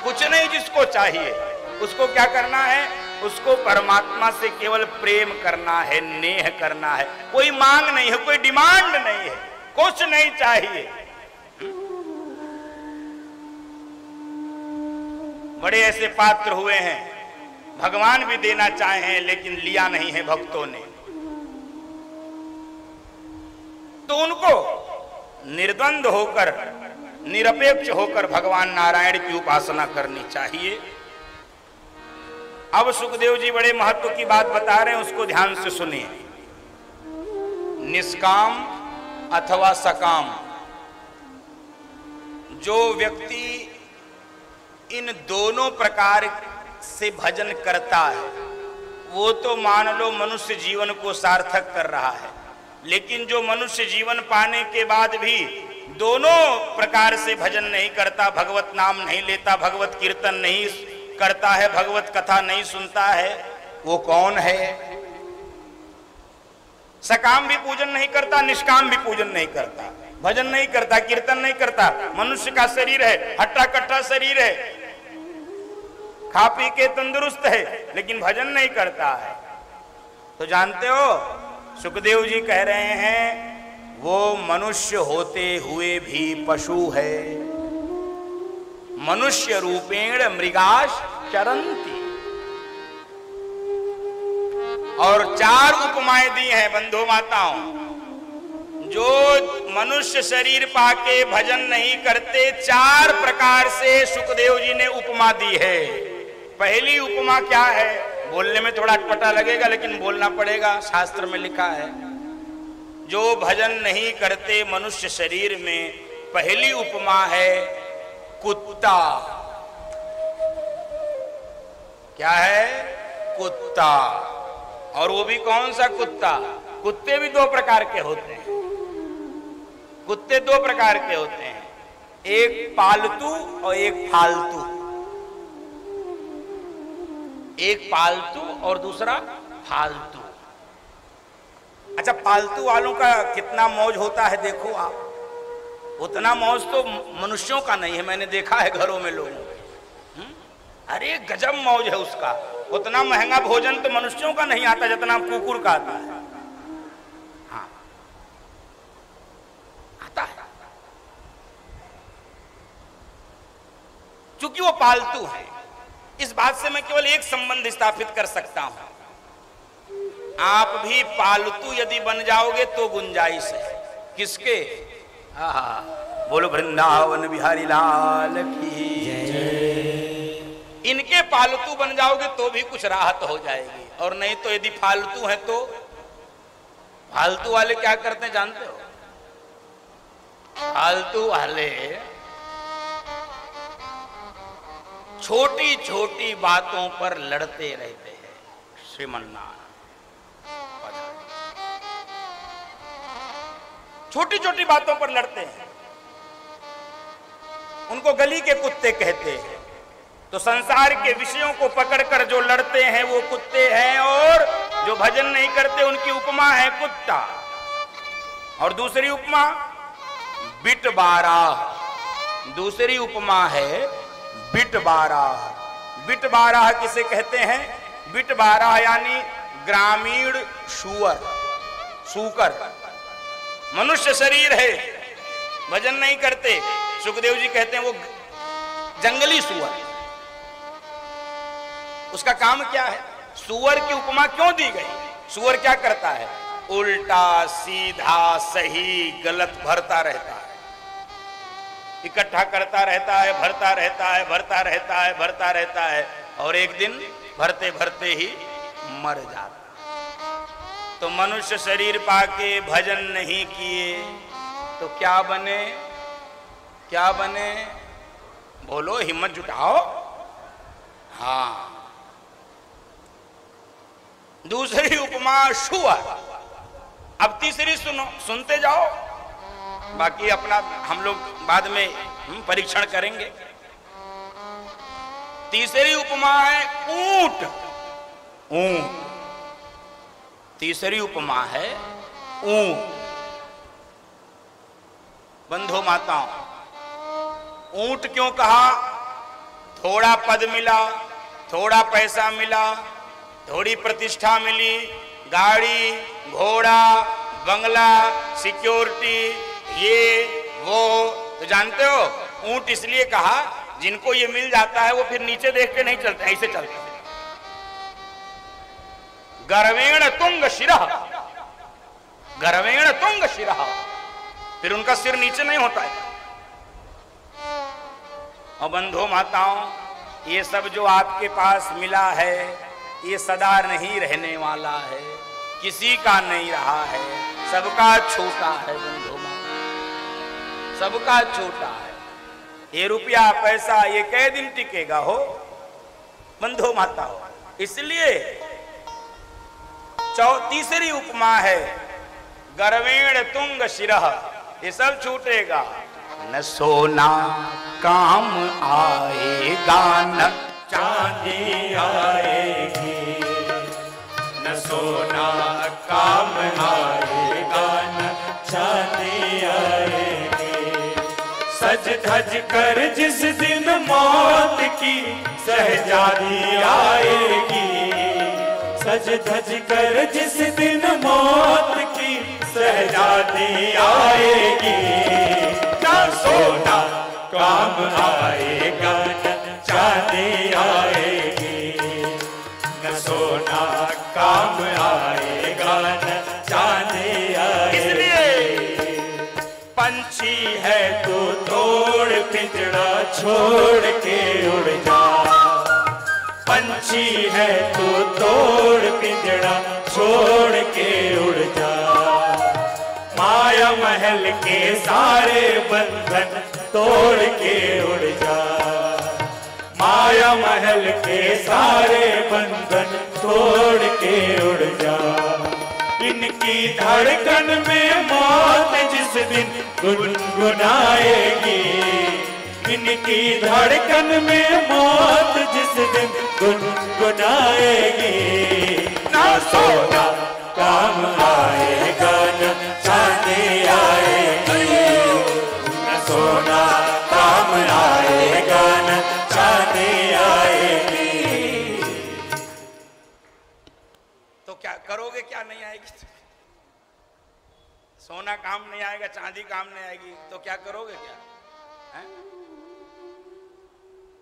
कुछ नहीं जिसको चाहिए, उसको क्या करना है? उसको परमात्मा से केवल प्रेम करना है, नेह करना है। कोई मांग नहीं है, कोई डिमांड नहीं है, कुछ नहीं चाहिए। बड़े ऐसे पात्र हुए हैं, भगवान भी देना चाहे हैं लेकिन लिया नहीं है भक्तों ने, तो उनको निर्द्वंद होकर, निरपेक्ष होकर भगवान नारायण की उपासना करनी चाहिए। अब सुखदेव जी बड़े महत्व की बात बता रहे हैं, उसको ध्यान से सुनिए। निष्काम अथवा सकाम, जो व्यक्ति इन दोनों प्रकार से भजन करता है वो तो मान लो मनुष्य जीवन को सार्थक कर रहा है, लेकिन जो मनुष्य जीवन पाने के बाद भी दोनों प्रकार से भजन नहीं करता, भगवत नाम नहीं लेता, भगवत कीर्तन नहीं करता है, भगवत कथा नहीं सुनता है, वो कौन है? सकाम भी पूजन नहीं करता, निष्काम भी पूजन नहीं करता, भजन नहीं करता, कीर्तन नहीं करता, मनुष्य का शरीर है, हट्टा कट्टा शरीर है, खा पी के तंदुरुस्त है, लेकिन भजन नहीं करता है। तो जानते हो सुखदेव जी कह रहे हैं वो मनुष्य होते हुए भी पशु है। मनुष्य रूपेण मृगाश चरन्ति। और 4 उपमाएं दी हैं बंधु माताओं। जो मनुष्य शरीर पाके भजन नहीं करते, 4 प्रकार से सुखदेव जी ने उपमा दी है। पहली उपमा क्या है? बोलने में थोड़ा अटपटा लगेगा लेकिन बोलना पड़ेगा, शास्त्र में लिखा है। जो भजन नहीं करते मनुष्य शरीर में, पहली उपमा है कुत्ता। क्या है? कुत्ता। और वो भी कौन सा कुत्ता? कुत्ते भी 2 प्रकार के होते हैं। कुत्ते 2 प्रकार के होते हैं, एक पालतू और एक फालतू। एक पालतू और दूसरा फालतू। अच्छा, पालतू वालों का कितना मौज होता है देखो आप। उतना मौज तो मनुष्यों का नहीं है, मैंने देखा है घरों में लोगों। अरे गजब मौज है उसका। उतना महंगा भोजन तो मनुष्यों का नहीं आता जितना कुकुर का आता है। हाँ, आता है, क्योंकि वो पालतू है। इस बात से मैं केवल एक संबंध स्थापित कर सकता हूं, आप भी पालतू यदि बन जाओगे तो गुंजाइश है। किसके? बोलो वृंदावन बिहारी लाल की जय। इनके पालतू बन जाओगे तो भी कुछ राहत हो जाएगी, और नहीं तो यदि फालतू है तो फालतू वाले क्या करते हैं जानते हो? फालतू वाले छोटी छोटी बातों पर लड़ते रहते हैं। श्रीमन्नारायण, छोटी छोटी बातों पर लड़ते हैं, उनको गली के कुत्ते कहते हैं। तो संसार के विषयों को पकड़कर जो लड़ते हैं वो कुत्ते हैं, और जो भजन नहीं करते उनकी उपमा है कुत्ता। और दूसरी उपमा बिटबाराह। दूसरी उपमा है बिटबाराह। बिटबाराह किसे कहते हैं? बिटबाराह यानी ग्रामीण सूअर, सूकर। मनुष्य शरीर है, भजन नहीं करते, सुखदेव जी कहते हैं वो जंगली सूअर। उसका काम क्या है? सूअर की उपमा क्यों दी गई? सूअर क्या करता है? उल्टा सीधा सही गलत भरता रहता है, इकट्ठा करता रहता है, भरता रहता है, भरता रहता है, भरता रहता है, और एक दिन भरते भरते ही मर जाता। तो मनुष्य शरीर पाके भजन नहीं किए तो क्या बने? क्या बने? बोलो, हिम्मत जुटाओ। हाँ, दूसरी उपमा सूअर। अब तीसरी सुनो, सुनते जाओ, बाकी अपना हम लोग बाद में परीक्षण करेंगे। तीसरी उपमा है ऊंट। ऊंट। तीसरी उपमा है ऊंट। बंधु माताओं, ऊंट क्यों कहा? थोड़ा पद मिला, थोड़ा पैसा मिला, थोड़ी प्रतिष्ठा मिली, गाड़ी घोड़ा बंगला सिक्योरिटी ये वो, तो जानते हो ऊंट इसलिए कहा जिनको ये मिल जाता है वो फिर नीचे देख के नहीं चलते, ऐसे चलते। गर्वेण तुंग शिरः, गर्वेण तुंग शिरः, फिर उनका सिर नीचे नहीं होता है। और बंधु माताओं, ये सब जो आपके पास मिला है ये सदा नहीं रहने वाला है, किसी का नहीं रहा है, सबका छोटा है बंधु माता, सबका छोटा है। ये रुपया पैसा ये कै दिन टिकेगा हो बंधु माता हो। इसलिए तीसरी उपमा है गर्वेण तुंग शिरः, ये सब छूटेगा। न सोना काम आएगा न चांदी आएगी, न सोना काम आएगा न चांदी आएगी। सज धज कर जिस दिन मौत की शहजादी आएगी, सज धज कर जिस दिन मौत की शहजादी आएगी। न सोना काम आएगा न चांदी आएगी, न सोना काम आएगा न चांदी आएगी। इसलिए पंछी है तो तोड़ पिंजड़ा छोड़ के उड़ जा, पंछी है तो तोड़ पिंजड़ा छोड़ के उड़ जा। माया महल के सारे बंधन तोड़ के उड़ जा, माया महल के सारे बंधन तोड़ के उड़ जा। इनकी धड़कन में मौत जिस दिन गुनगुनाएगी, इनकी धड़कन में मौत जिस दिन गुनगुनाएगी। ना सोना काम आएगा न चांदी आएगी, न सोना काम आएगा न चांदी आएगी। तो क्या करोगे, क्या नहीं आएगी? सोना काम नहीं आएगा, चांदी काम नहीं आएगी, तो क्या करोगे क्या है?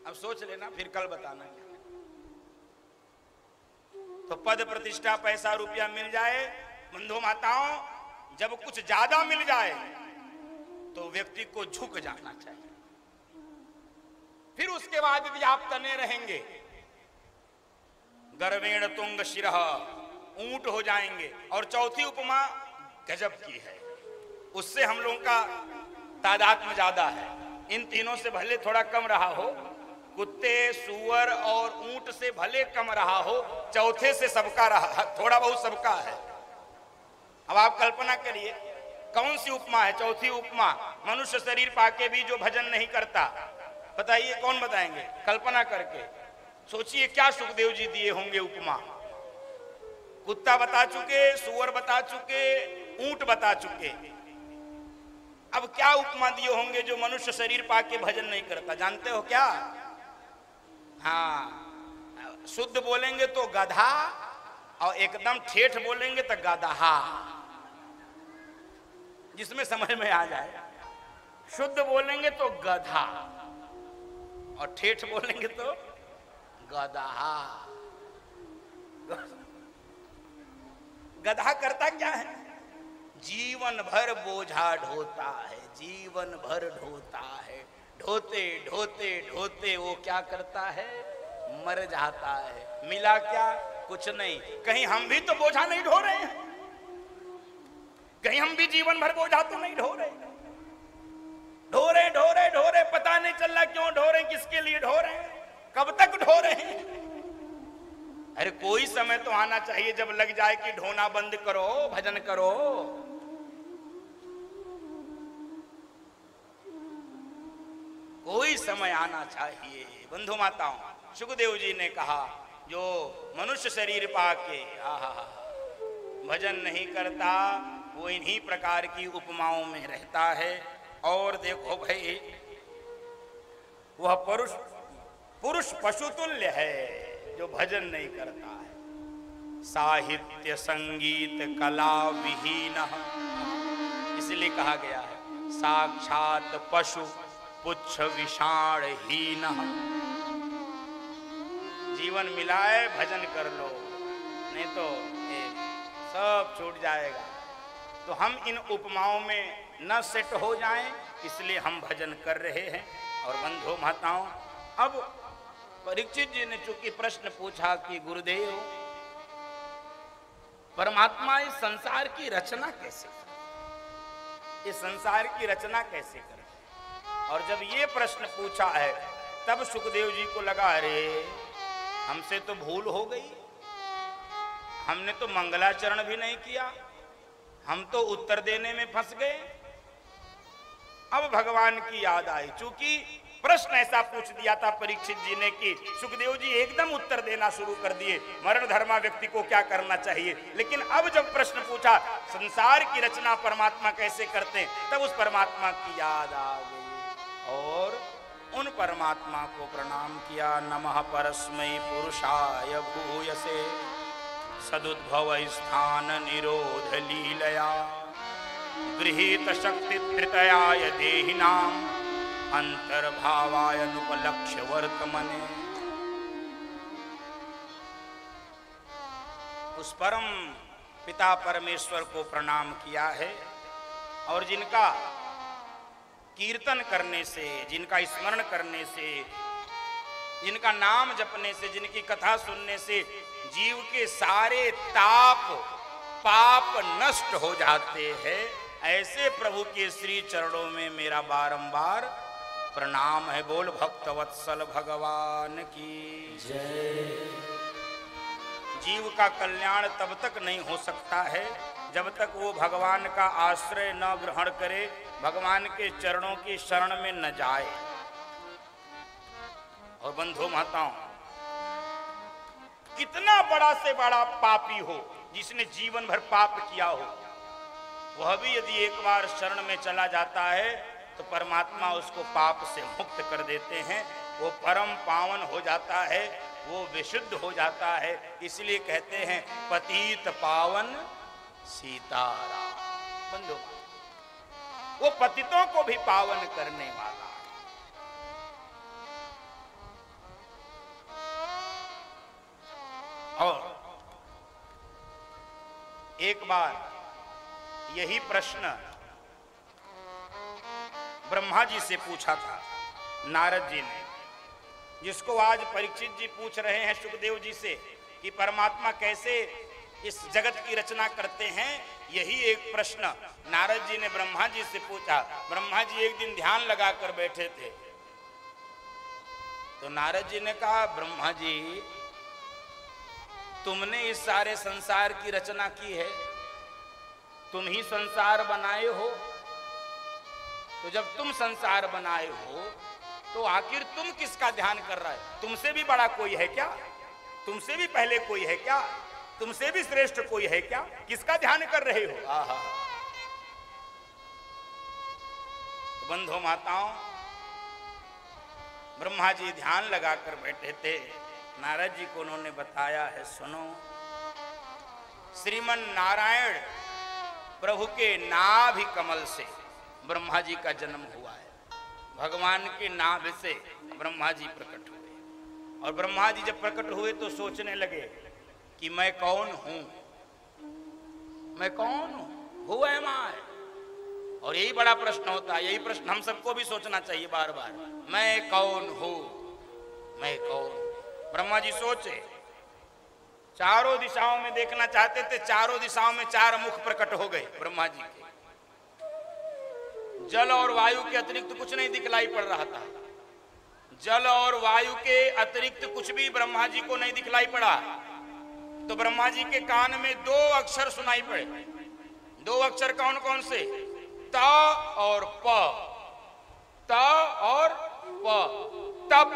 अब सोच लेना, फिर कल बताना क्या। तो पद प्रतिष्ठा पैसा रुपया मिल जाए बंधु माताओं, जब कुछ ज्यादा मिल जाए तो व्यक्ति को झुक जाना चाहिए, फिर उसके बाद भी आप तने रहेंगे। गर्वेण तुंग शिरः, ऊंट हो जाएंगे। और चौथी उपमा गजब की है, उससे हम लोगों का तादाद में ज्यादा है। इन तीनों से भले थोड़ा कम रहा हो, कुत्ते सूअर और ऊंट से भले कम रहा हो, चौथे से सबका रहा, थोड़ा बहुत सबका है। अब आप कल्पना करिए कौन सी उपमा है चौथी उपमा। मनुष्य शरीर पाके भी जो भजन नहीं करता, बताइए कौन बताएंगे? कल्पना करके सोचिए क्या सुखदेव जी दिए होंगे उपमा। कुत्ता बता चुके, सूअर बता चुके, ऊंट बता चुके, अब क्या उपमा दिए होंगे जो मनुष्य शरीर पाके भजन नहीं करता? जानते हो क्या? हाँ, शुद्ध बोलेंगे तो गधा, और एकदम ठेठ बोलेंगे तो गदहा, जिसमें समझ में आ जाए। शुद्ध बोलेंगे तो गधा और ठेठ बोलेंगे तो गदहा। गधा करता क्या है? जीवन भर बोझा ढोता है, जीवन भर ढोता है, ढोते ढोते ढोते वो क्या करता है? मर जाता है। मिला क्या? कुछ नहीं। कहीं हम भी तो बोझा नहीं ढो रहे हैं? कहीं हम भी जीवन भर बोझा तो नहीं ढो रहे? ढो रहे ढो रहे ढो रहे, पता नहीं चल रहा क्यों ढो रहे, किसके लिए ढो रहे हैं, कब तक ढो रहे हैं? अरे कोई समय तो आना चाहिए जब लग जाए कि ढोना बंद करो, भजन करो। कोई समय आना चाहिए बंधु माताओं। सुखदेव जी ने कहा जो मनुष्य शरीर पाके भजन नहीं करता वो इन्हीं प्रकार की उपमाओं में रहता है। और देखो भाई, वह पुरुष पुरुष पशुतुल्य है जो भजन नहीं करता है। साहित्य संगीत कला विहीन, इसलिए कहा गया है साक्षात पशु पुच्छ विषाण हीन। जीवन मिला है भजन कर लो, नहीं तो सब छूट जाएगा। तो हम इन उपमाओं में न सेट हो जाएं, इसलिए हम भजन कर रहे हैं। और बंधु माताओं, अब परीक्षित जी ने चूंकि प्रश्न पूछा कि गुरुदेव परमात्मा इस संसार की रचना कैसे करे, इस संसार की रचना कैसे करे। और जब ये प्रश्न पूछा है तब सुखदेव जी को लगा अरे हमसे तो भूल हो गई, हमने तो मंगलाचरण भी नहीं किया, हम तो उत्तर देने में फंस गए। अब भगवान की याद आई, चूंकि प्रश्न ऐसा पूछ दिया था परीक्षित जी ने कि सुखदेव जी एकदम उत्तर देना शुरू कर दिए, मरण धर्मा व्यक्ति को क्या करना चाहिए। लेकिन अब जब प्रश्न पूछा संसार की रचना परमात्मा कैसे करते हैं, तब उस परमात्मा की याद आ गई और उन परमात्मा को प्रणाम किया। नमः परस्मै पुरुषाय भूयसे सदुद्भव स्थान निरोध लीलया गृहीत शक्ति तृतयाय देहिनाम अंतर्भावाय अनुपलक्ष्य वर्तमने। उस परम पिता परमेश्वर को प्रणाम किया है और जिनका कीर्तन करने से, जिनका स्मरण करने से, जिनका नाम जपने से, जिनकी कथा सुनने से जीव के सारे ताप पाप नष्ट हो जाते हैं, ऐसे प्रभु के श्री चरणों में मेरा बारंबार प्रणाम है। बोल भक्तवत्सल भगवान की जय। जीव का कल्याण तब तक नहीं हो सकता है जब तक वो भगवान का आश्रय न ग्रहण करे, भगवान के चरणों की शरण में न जाए। और बंधु माताओं, कितना बड़ा से बड़ा पापी हो जिसने जीवन भर पाप किया हो, वह भी यदि एक बार शरण में चला जाता है तो परमात्मा उसको पाप से मुक्त कर देते हैं, वो परम पावन हो जाता है, वो विशुद्ध हो जाता है। इसलिए कहते हैं पतित पावन सीताराम। बंधु, वो पतितों को भी पावन करने वाला। और एक बार यही प्रश्न ब्रह्मा जी से पूछा था नारद जी ने, जिसको आज परीक्षित जी पूछ रहे हैं सुखदेव जी से कि परमात्मा कैसे इस जगत की रचना करते हैं। यही एक प्रश्न नारद जी ने ब्रह्मा जी से पूछा। ब्रह्मा जी एक दिन ध्यान लगाकर बैठे थे तो नारद जी ने कहा, ब्रह्मा जी तुमने इस सारे संसार की रचना की है, तुम ही संसार बनाए हो, तो जब तुम संसार बनाए हो तो आखिर तुम किसका ध्यान कर रहा है? तुमसे भी बड़ा कोई है क्या? तुमसे भी पहले कोई है क्या? तुमसे भी श्रेष्ठ कोई है क्या? किसका ध्यान कर रहे हो? आहा। तो बंधु माताओं, ब्रह्मा जी ध्यान लगाकर बैठे थे। नारद जी को उन्होंने बताया है, सुनो, श्रीमन नारायण प्रभु के नाभि कमल से ब्रह्मा जी का जन्म हुआ है। भगवान के नाभि से ब्रह्मा जी प्रकट हुए। और ब्रह्मा जी जब प्रकट हुए तो सोचने लगे कि मैं कौन हूं, मैं कौन हूं, हु एम आई। और यही बड़ा प्रश्न होता है, यही प्रश्न हम सबको भी सोचना चाहिए बार बार, मैं कौन हूं, मैं कौन। ब्रह्मा जी सोचे, चारों दिशाओं में देखना चाहते थे, चारों दिशाओं में चार मुख प्रकट हो गए ब्रह्मा जी के। जल और वायु के अतिरिक्त कुछ नहीं दिखलाई पड़ रहा था। जल और वायु के अतिरिक्त कुछ भी ब्रह्मा जी को नहीं दिखलाई पड़ा। तो ब्रह्मा जी के कान में दो अक्षर सुनाई पड़े। दो अक्षर कौन कौन से? त और प। त और प, तप।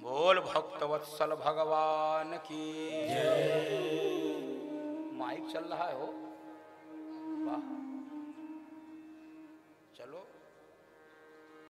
बोल भक्तवत्सल भगवान की जय। माइक चल रहा है हो, वाह, चलो।